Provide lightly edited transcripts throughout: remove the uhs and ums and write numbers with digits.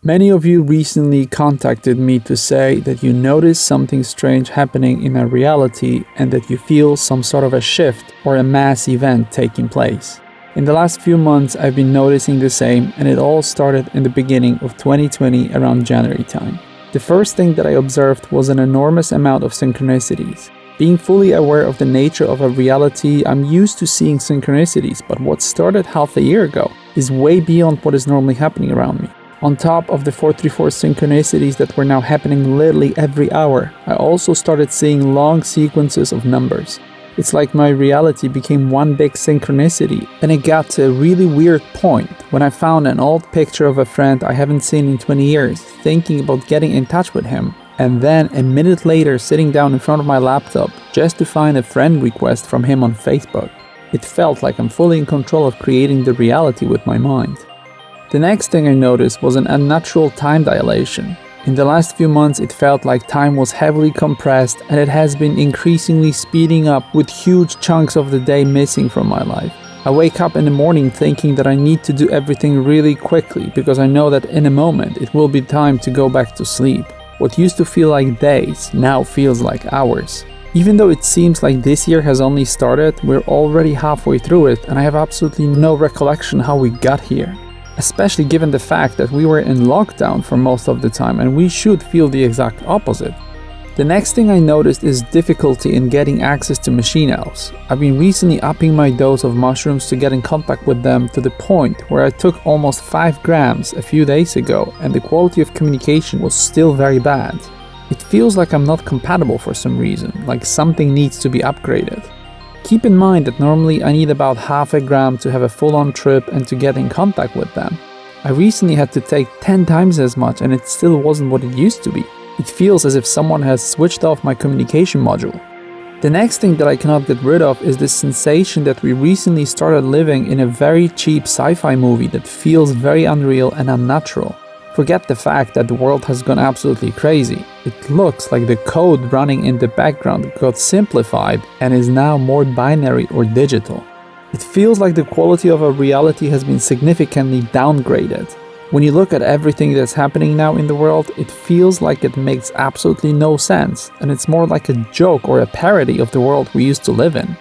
Many of you recently contacted me to say that you notice something strange happening in our reality and that you feel some sort of a shift or a mass event taking place. In the last few months, I've been noticing the same, and it all started in the beginning of 2020 around January time. The first thing that I observed was an enormous amount of synchronicities. Being fully aware of the nature of a reality, I'm used to seeing synchronicities, but what started half a year ago is way beyond what is normally happening around me. On top of the 434 synchronicities that were now happening literally every hour, I also started seeing long sequences of numbers. It's like my reality became one big synchronicity, and it got to a really weird point when I found an old picture of a friend I haven't seen in 20 years, thinking about getting in touch with him, and then a minute later sitting down in front of my laptop just to find a friend request from him on Facebook. It felt like I'm fully in control of creating the reality with my mind. The next thing I noticed was an unnatural time dilation. In the last few months, it felt like time was heavily compressed, and it has been increasingly speeding up with huge chunks of the day missing from my life. I wake up in the morning thinking that I need to do everything really quickly because I know that in a moment it will be time to go back to sleep. What used to feel like days now feels like hours. Even though it seems like this year has only started, we're already halfway through it, and I have absolutely no recollection how we got here. Especially given the fact that we were in lockdown for most of the time, and we should feel the exact opposite. The next thing I noticed is difficulty in getting access to machine elves. I've been recently upping my dose of mushrooms to get in contact with them to the point where I took almost 5 grams a few days ago, and the quality of communication was still very bad. It feels like I'm not compatible for some reason, like something needs to be upgraded. Keep in mind that normally I need about half a gram to have a full-on trip and to get in contact with them. I recently had to take 10 times as much, and it still wasn't what it used to be. It feels as if someone has switched off my communication module. The next thing that I cannot get rid of is this sensation that we recently started living in a very cheap sci-fi movie that feels very unreal and unnatural. Forget the fact that the world has gone absolutely crazy. It looks like the code running in the background got simplified and is now more binary or digital. It feels like the quality of our reality has been significantly downgraded. When you look at everything that's happening now in the world, it feels like it makes absolutely no sense, and it's more like a joke or a parody of the world we used to live in.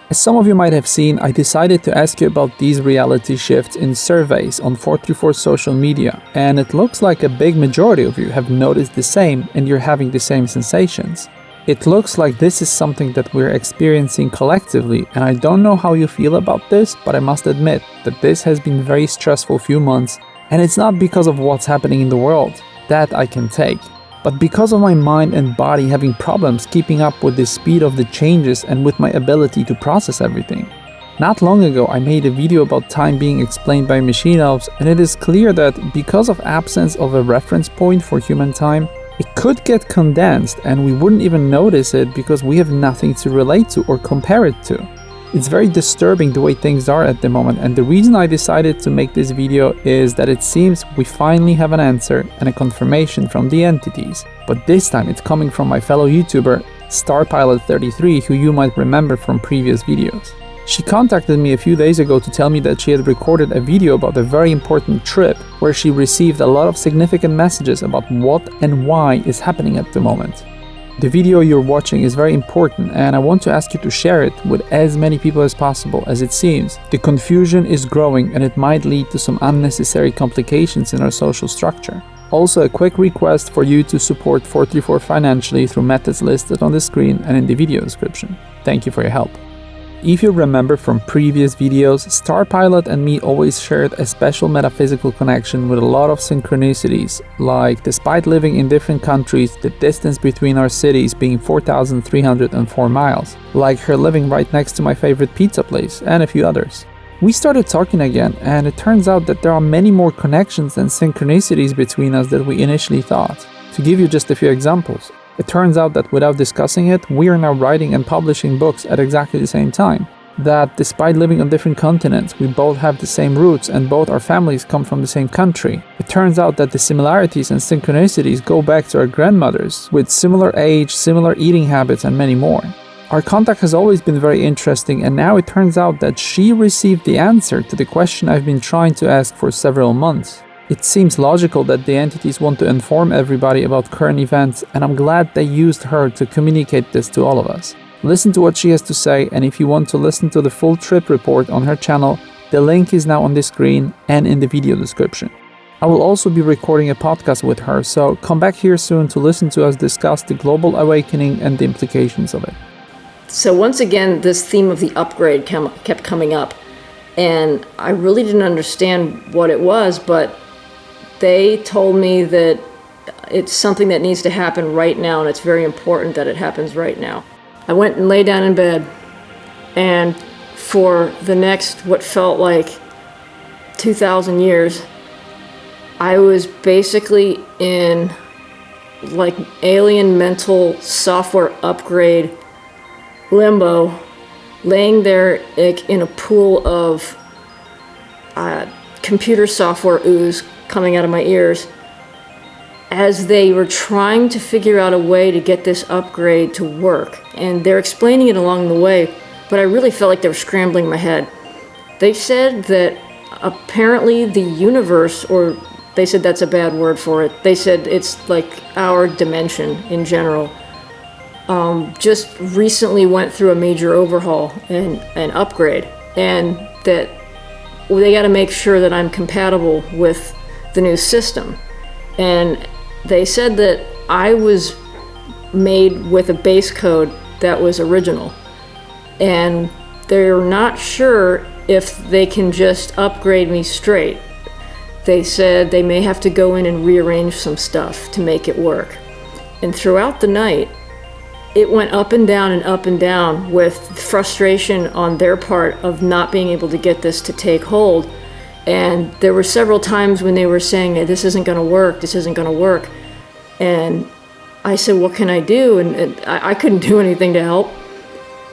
As some of you might have seen, I decided to ask you about these reality shifts in surveys on 434 social media, and it looks like a big majority of you have noticed the same and you're having the same sensations. It looks like this is something that we're experiencing collectively, and I don't know how you feel about this, but I must admit that this has been a very stressful few months, and it's not because of what's happening in the world, that I can take, but because of my mind and body having problems keeping up with the speed of the changes and with my ability to process everything. Not long ago I made a video about time being explained by machine elves, and it is clear that because of absence of a reference point for human time, it could get condensed and we wouldn't even notice it because we have nothing to relate to or compare it to. It's very disturbing the way things are at the moment, and the reason I decided to make this video is that it seems we finally have an answer and a confirmation from the entities, but this time it's coming from my fellow YouTuber Starpilot33, who you might remember from previous videos. She contacted me a few days ago to tell me that she had recorded a video about a very important trip where she received a lot of significant messages about what and why is happening at the moment. The video you're watching is very important, and I want to ask you to share it with as many people as possible, as it seems the confusion is growing and it might lead to some unnecessary complications in our social structure. Also, a quick request for you to support 434 financially through methods listed on the screen and in the video description. Thank you for your help. If you remember from previous videos, Starpilot and me always shared a special metaphysical connection with a lot of synchronicities, like despite living in different countries, the distance between our cities being 4,304 miles, like her living right next to my favorite pizza place, and a few others. We started talking again, and it turns out that there are many more connections and synchronicities between us than we initially thought. To give you just a few examples, it turns out that without discussing it, we are now writing and publishing books at exactly the same time. That despite living on different continents, we both have the same roots and both our families come from the same country. It turns out that the similarities and synchronicities go back to our grandmothers, with similar age, similar eating habits, and many more. Our contact has always been very interesting, and now it turns out that she received the answer to the question I've been trying to ask for several months. It seems logical that the entities want to inform everybody about current events, and I'm glad they used her to communicate this to all of us. Listen to what she has to say, and if you want to listen to the full trip report on her channel, the link is now on the screen and in the video description. I will also be recording a podcast with her, so come back here soon to listen to us discuss the global awakening and the implications of it. So once again, this theme of the upgrade kept coming up, and I really didn't understand what it was, but they told me that it's something that needs to happen right now, and it's very important that it happens right now. I went and lay down in bed, and for the next, what felt like 2,000 years, I was basically in like alien mental software upgrade limbo, laying there in a pool of computer software ooze coming out of my ears as they were trying to figure out a way to get this upgrade to work. And they're explaining it along the way, but I really felt like they were scrambling my head. They said that apparently the universe, or they said that's a bad word for it, they said it's like our dimension in general, just recently went through a major overhaul and upgrade, and that they got to make sure that I'm compatible with the new system. And they said that I was made with a base code that was original, and they're not sure if they can just upgrade me straight. They said they may have to go in and rearrange some stuff to make it work. And throughout the night, it went up and down with frustration on their part of not being able to get this to take hold. And there were several times when they were saying, this isn't going to work, this isn't going to work. And I said, what can I do? And I couldn't do anything to help.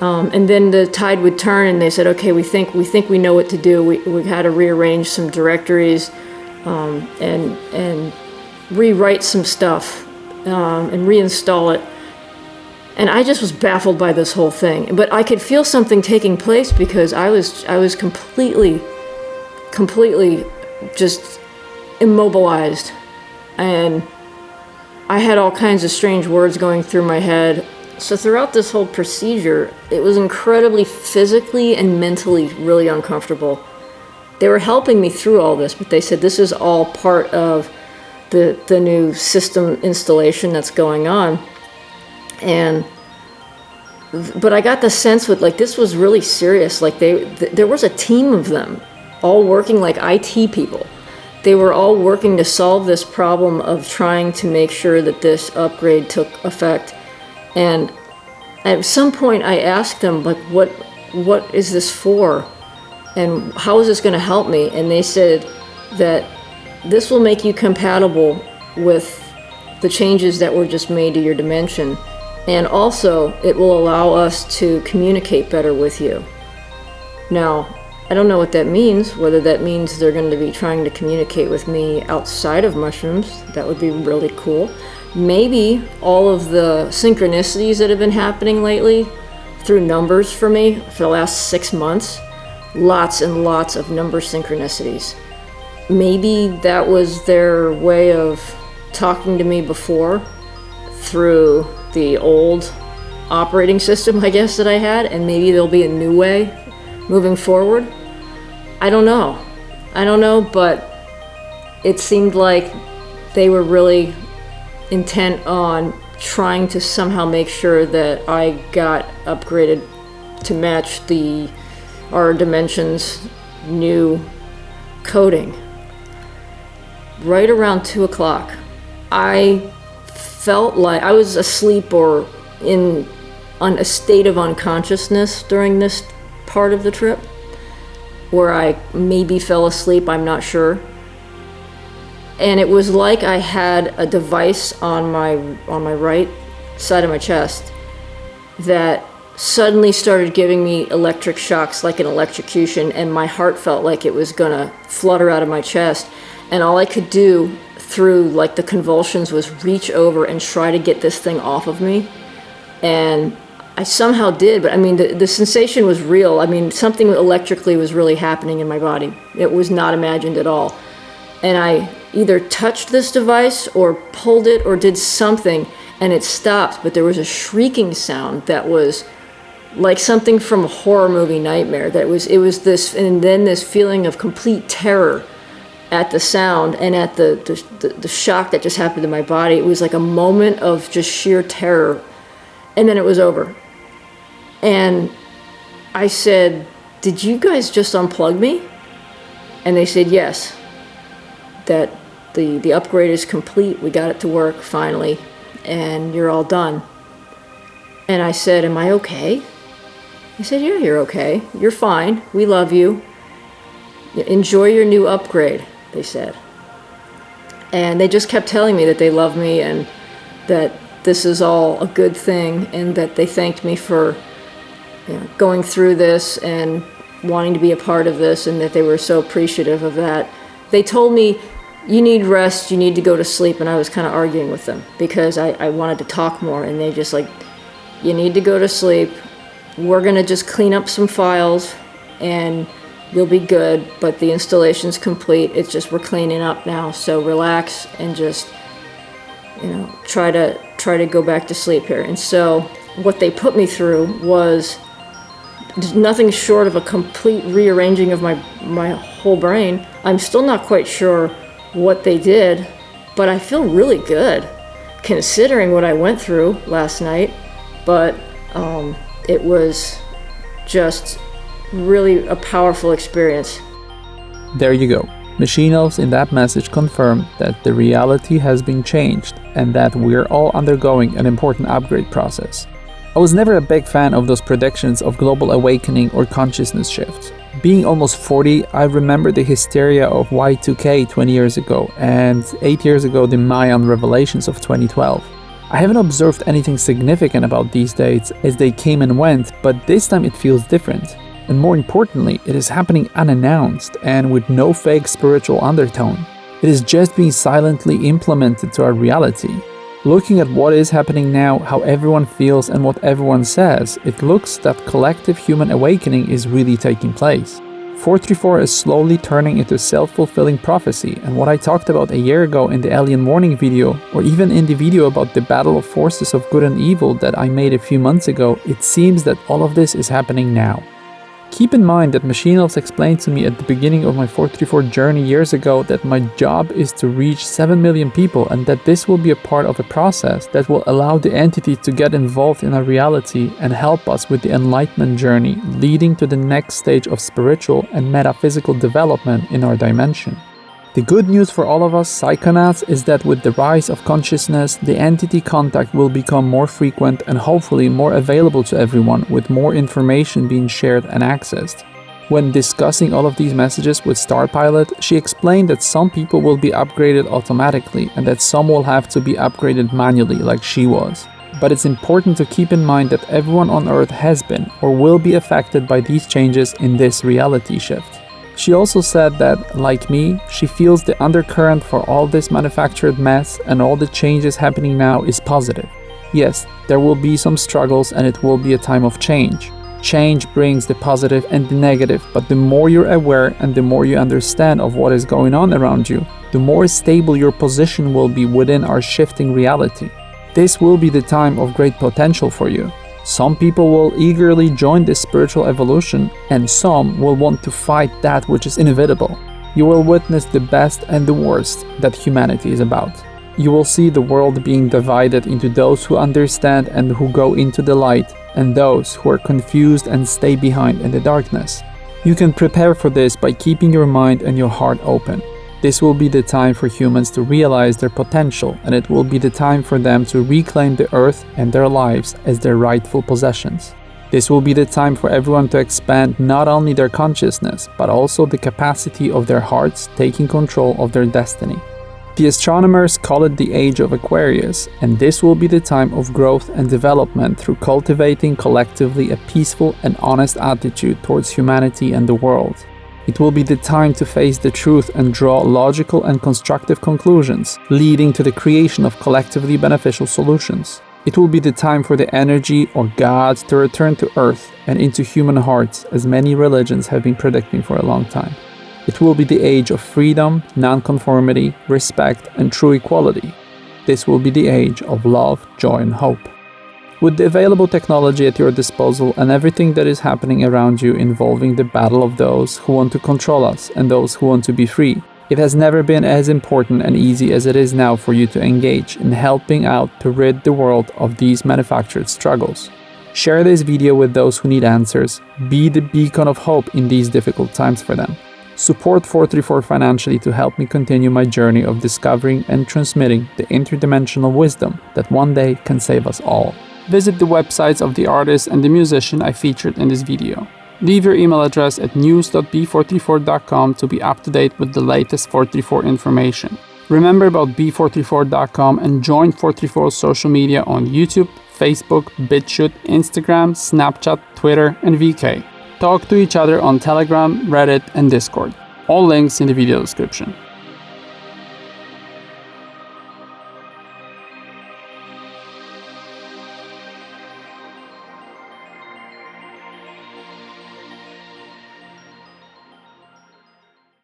And then the tide would turn, and they said, okay, we think we know what to do. We had to rearrange some directories and rewrite some stuff and reinstall it. And I just was baffled by this whole thing. But I could feel something taking place because I was completely just immobilized. And I had all kinds of strange words going through my head. So throughout this whole procedure, it was incredibly physically and mentally really uncomfortable. They were helping me through all this, but they said this is all part of the new system installation that's going on. But I got the sense with like this was really serious. Like there was a team of them all working like IT people. They were all working to solve this problem of trying to make sure that this upgrade took effect. And at some point I asked them, like, what is this for? And how is this going to help me? And they said that this will make you compatible with the changes that were just made to your dimension. And also, it will allow us to communicate better with you. Now, I don't know what that means, whether that means they're going to be trying to communicate with me outside of mushrooms. That would be really cool. Maybe all of the synchronicities that have been happening lately through numbers for me for the last 6 months, lots and lots of number synchronicities. Maybe that was their way of talking to me before through the old operating system, I guess, that I had, and maybe there'll be a new way moving forward. I don't know, but it seemed like they were really intent on trying to somehow make sure that I got upgraded to match our dimension's new coding. Right around 2 o'clock, I felt like I was asleep or in a state of unconsciousness during this part of the trip, where I maybe fell asleep, I'm not sure. And it was like I had a device on my right side of my chest that suddenly started giving me electric shocks, like an electrocution, and my heart felt like it was gonna flutter out of my chest. And all I could do through like the convulsions was reach over and try to get this thing off of me. And I somehow did, but I mean, the sensation was real. I mean, something electrically was really happening in my body. It was not imagined at all. And either touched this device or pulled it or did something, and it stopped, but there was a shrieking sound that was like something from a horror movie nightmare. It was this, and then this feeling of complete terror at the sound and at the shock that just happened to my body. It was like a moment of just sheer terror, and then it was over. And I said, "Did you guys just unplug me?" And they said, "Yes, that the upgrade is complete. We got it to work finally, and you're all done." And I said, "Am I okay?" He said, "Yeah, you're okay. You're fine. We love you. Enjoy your new upgrade," they said. And they just kept telling me that they love me and that this is all a good thing, and that they thanked me for going through this and wanting to be a part of this, and that they were so appreciative of that. They told me, "You need rest, you need to go to sleep," and I was kind of arguing with them because I wanted to talk more, and they just like, "You need to go to sleep. We're going to just clean up some files and you'll be good, but the installation's complete. It's just we're cleaning up now, so relax and just try to go back to sleep here." And so what they put me through was nothing short of a complete rearranging of my whole brain. I'm still not quite sure what they did, but I feel really good considering what I went through last night. But it was just really a powerful experience. There you go. Machine Elves in that message confirmed that the reality has been changed and that we're all undergoing an important upgrade process. I was never a big fan of those predictions of global awakening or consciousness shifts. Being almost 40, I remember the hysteria of Y2K 20 years ago, and 8 years ago the Mayan revelations of 2012. I haven't observed anything significant about these dates as they came and went, but this time it feels different. And more importantly, it is happening unannounced and with no fake spiritual undertone. It is just being silently implemented to our reality. Looking at what is happening now, how everyone feels and what everyone says, it looks that collective human awakening is really taking place. 434 is slowly turning into self-fulfilling prophecy, and what I talked about a year ago in the Alien Warning video, or even in the video about the battle of forces of good and evil that I made a few months ago, it seems that all of this is happening now. Keep in mind that Machine Elves explained to me at the beginning of my 434 journey years ago that my job is to reach 7 million people, and that this will be a part of a process that will allow the entity to get involved in our reality and help us with the enlightenment journey leading to the next stage of spiritual and metaphysical development in our dimension. The good news for all of us psychonauts is that with the rise of consciousness, the entity contact will become more frequent and hopefully more available to everyone, with more information being shared and accessed. When discussing all of these messages with Starpilot, she explained that some people will be upgraded automatically and that some will have to be upgraded manually like she was. But it's important to keep in mind that everyone on Earth has been or will be affected by these changes in this reality shift. She also said that, like me, she feels the undercurrent for all this manufactured mess and all the changes happening now is positive. Yes, there will be some struggles and it will be a time of change. Change brings the positive and the negative, but the more you're aware and the more you understand of what is going on around you, the more stable your position will be within our shifting reality. This will be the time of great potential for you. Some people will eagerly join this spiritual evolution, and some will want to fight that which is inevitable. You will witness the best and the worst that humanity is about. You will see the world being divided into those who understand and who go into the light, and those who are confused and stay behind in the darkness. You can prepare for this by keeping your mind and your heart open. This will be the time for humans to realize their potential, and it will be the time for them to reclaim the earth and their lives as their rightful possessions. This will be the time for everyone to expand not only their consciousness, but also the capacity of their hearts taking control of their destiny. The astronomers call it the Age of Aquarius, and this will be the time of growth and development through cultivating collectively a peaceful and honest attitude towards humanity and the world. It will be the time to face the truth and draw logical and constructive conclusions, leading to the creation of collectively beneficial solutions. It will be the time for the energy or God to return to Earth and into human hearts, as many religions have been predicting for a long time. It will be the age of freedom, non-conformity, respect, and true equality. This will be the age of love, joy, and hope. With the available technology at your disposal and everything that is happening around you involving the battle of those who want to control us and those who want to be free, it has never been as important and easy as it is now for you to engage in helping out to rid the world of these manufactured struggles. Share this video with those who need answers. Be the beacon of hope in these difficult times for them. Support 434 financially to help me continue my journey of discovering and transmitting the interdimensional wisdom that one day can save us all. Visit the websites of the artist and the musician I featured in this video. Leave your email address at news.b434.com to be up to date with the latest 434 information. Remember about b434.com and join 434's social media on YouTube, Facebook, BitChute, Instagram, Snapchat, Twitter, and VK. Talk to each other on Telegram, Reddit, and Discord. All links in the video description.